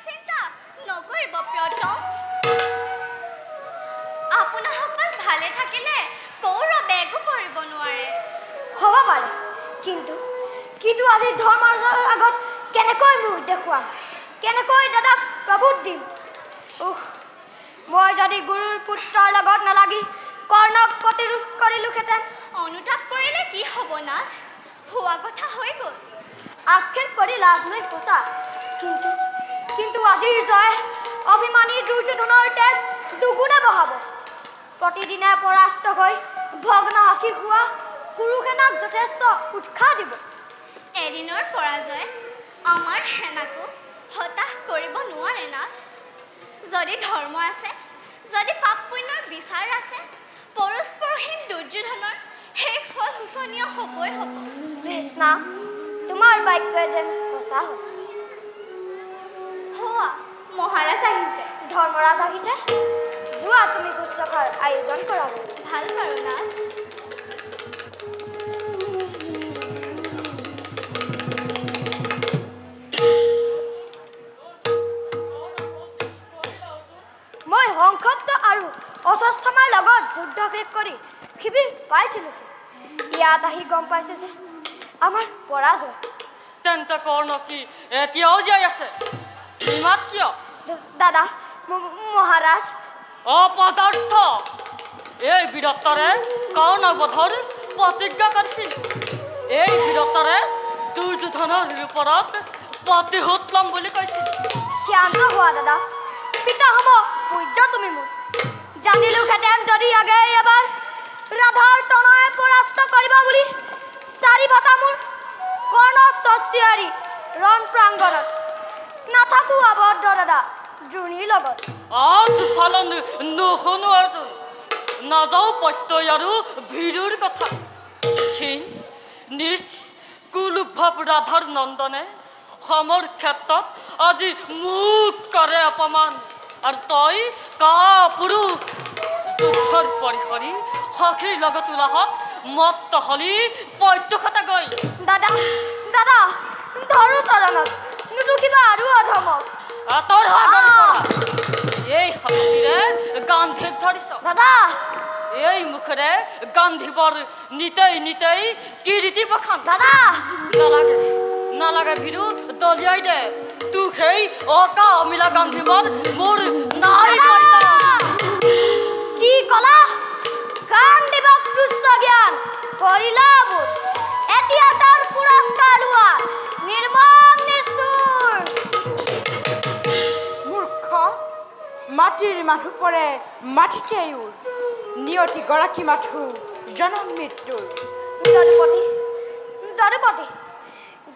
চিন্তা নকৰিব প্ৰিয়তম আপোনাসকল ভালে থাকিলে কৌৰৱে একো কৰিব নোৱাৰে। হ'ব পাৰে, কিন্তু কিন্তু আজি ধৰ্মৰ আগত কেনেকৈ মুখ দেখুৱাম, কেনেকৈ দাদাক প্ৰবোধ দিম? মই যদি গুৰুৰ পুত্ৰৰ লগত নালাগি কৰ্ণক প্ৰতিৰোধ কৰিলোহেঁতেন। অনুতাপ কৰিলে কি হ'ব নাথ? হোৱা কথা হৈ গ'ল। আক্ষেপ কৰি লাভ নাই সঁচা, কিন্তু কিন্তু আজিৰ জয় অভিমানী দুৰ্যোধনৰ তেজ দুগুণে বহাব। প্ৰতিদিনে পৰাস্ত হৈ ভগ্ন আশী হোৱা কুৰুসেনাক যথেষ্ট উৎসাহ দিব। এদিনৰ পৰাজয় আমাৰ সেনাকো হতাশ কৰিব নোৱাৰে নাথ। যদি ধৰ্ম আছে, যদি পাপ পুণ্যৰ বিচাৰ আছে, পৰস্পৰহীন দুৰ্যোধনৰ সেই ফল শোচনীয় হ'বই হ'ব। কৃষ্ণা, তোমাৰ বাক্যই যেন সঁচা হ'ল। হোৱা মহাৰাজ আহিছে। ধৰ্মৰাজ আহিছে, যোৱা তুমি শুশ্ৰূষাৰ আয়োজন কৰা। ভাল বাৰু নাথ। মই সংক্ষপ্ত আৰু অস্বস্থামাৰ লগত যুদ্ধ শেষ কৰি শিবিৰ পাইছিলোঁ। ইয়াত আহি গম পাইছোঁ যে আমাৰ পৰাজয়। তেন্তে কৰ্ণ কি এতিয়াও জীয়াই আছে? ইমাত কিয়? দাদা, মহাৰাজ, অপদাৰ্থ! এই বীৰত্বৰে কৰ্ণবধৰ প্ৰতিজ্ঞা কৰিছিল। এই বীৰত্বৰে দুৰ্যোধনৰ ওপৰত প্ৰতিশোধ ল'ম বুলি কৈছিল। শান্ত হোৱা দাদা, পিতাসম পূজ্য তুমি মোৰ। জানিলোহেঁতেন যদি আগে এবাৰ ৰাধাৰ তনয়ে পৰাস্ত কৰিব বুলি চাৰি ভাতা মোৰ কৰ্ণ চচিয়াৰী ৰণ প্ৰাংগণত নাথাকো আবদ্ধ দাদা দ্ৰোণীৰ লগত। আজ ফালে নুশুনো অৰ্জুন, নাযাওঁ প্ৰত্যয় আৰু ভীৰুৰ কথা। ক্ষীণ নিজ কুলভাৱ ৰাধাৰ নন্দনে সমৰ ক্ষেত্ৰত আজি মোক কৰে অপমান। আৰু তই কাপুৰুষ যুদ্ধৰ পৰিসৰি সখীৰ লগত উলাহত মত হলি পত্যখতা গৈ। দাদা দাদা, ধৰো চৰণত, নুদুখিবা আৰু অধমক। তোৰ হাতৰ পৰা এই হাতীৰে গান্ধীক ধৰিছ। দাদা, এই মুখেৰে গান্ধীবৰ নিতেই নিতেই কিৰীতি বখান। দাদা, নালাগে নালাগে ভীৰু, দলিয়াই দে। তোক সেই অকা অমিলা গান্ধীবৰ মোৰ নাই। কি কলা? গান দিবক তুচ্ছ জ্ঞান কৰিলা বোধ। এতিয়া তাৰ পুৰস্কাৰ লোৱা নিৰ্মম নিষ্ঠুৰ। মূৰ্খ, মাটিৰ মানুহ পৰে মাটিতেই উৰ। নিয়তি গৰাকী মাথো জনম মৃত্যুৰ। যদুপতি, যদুপতি,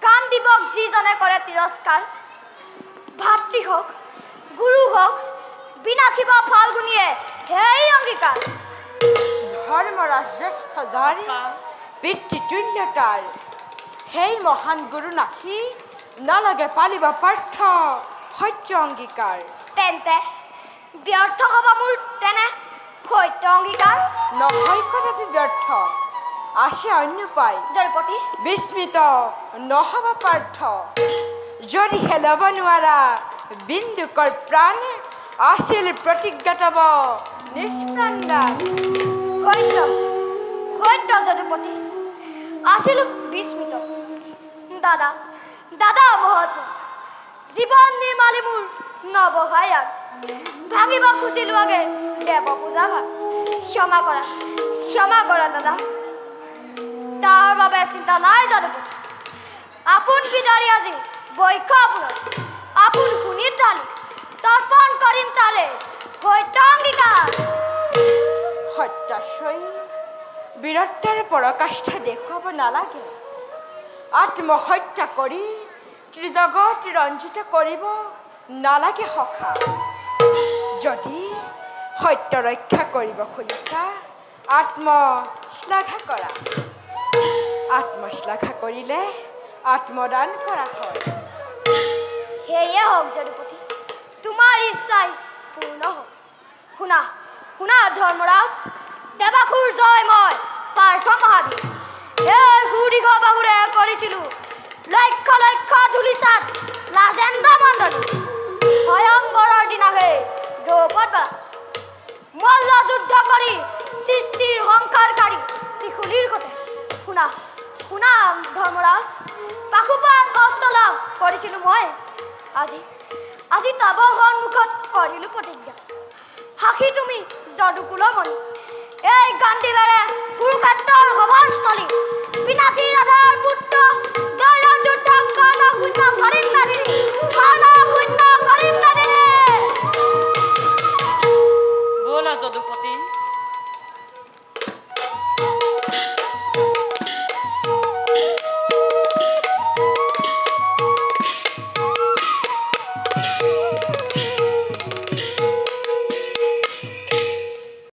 গান দিবক যিজনে কৰে তিৰস্কাৰ, ভাতৃ হওক গুৰু হওক বিনাশিব ফাল্গুনীয়ে সেই অংগীকাৰ। ধৰ্মৰাজ জ্যেষ্ঠ যাৰ পিতৃতুল্যতাৰ, সেই মহান গুৰু নাখি নালাগে পালিব পাৰ্থ সত্য অংগীকাৰ। তেন্তে ব্যৰ্থ হ'ব মোৰ তেনে সত্য অংগীকাৰ। নহয় কদাপি ব্যৰ্থ, আছে অন্য পায়। যদুপতি, বিস্মিত নহব পাৰ্থ, যদিহে ল'ব নোৱাৰা বিন্দুকৰ প্ৰাণ, আছিল প্ৰতিজ্ঞাতব নিষ্প্ৰাণ দান। সত্য সত্য যদুপতি, আছিলো বিস্মিত। দাদা দাদা মহৎ, জীৱন নিৰ্মালি মোৰ নবহায়াক। ভাঙিব খুজিলো আগে দেৱ পূজা ভাগ। ক্ষমা কৰা দাদা, তাৰ বাবে চিন্তা নাই যদুপতি। আপোন বিদাৰি আজি বৈক্ষ আপোনাৰ, আপোন শুনি তালি তৰ্পণ কৰিম তাৰে সত্য অংগীকাৰ। সত্যাশয় বীৰত্বৰ পৰকাষ্ঠা দেখুৱাব নালাগে। আত্মহত্যা কৰি ত্ৰিজগত ৰঞ্জিত কৰিব নালাগে সখা। যদি সত্য ৰক্ষা কৰিব খুজিছা, আত্মশ্লাঘা কৰা। আত্মশ্লাঘা কৰিলে আত্মদান কৰা হয়। সেয়ে হওক যদুপতি, তোমাৰ ইচ্ছাই পূৰ্ণ হওক। শুনা শুনা ধৰ্মৰাজ, দেৱাসুৰ জয় মই পাৰ্থ মহাবীৰ। এই সুদীৰ্ঘ বাহুৰে কৰিছিলো লক্ষ লক্ষ ধূলিচাত ৰাজেন্দ্ৰ মণ্ডলী। স্বয়ংবৰৰ দিনাহে দ্ৰৌপদ মল্ল যুদ্ধ আজি তব সন্মুখত কৰিলো প্ৰতিজ্ঞা সাক্ষী তুমি যদুকুলমণি এই গান্ধীবাৰে কুৰুক্ষেত্ৰৰ সভাস্থলী পিনাকী ৰাধাৰ পুত্ৰ দৈৰ যুদ্ধ কৰ্ণ শূন্য ভৰিম নাধিৰি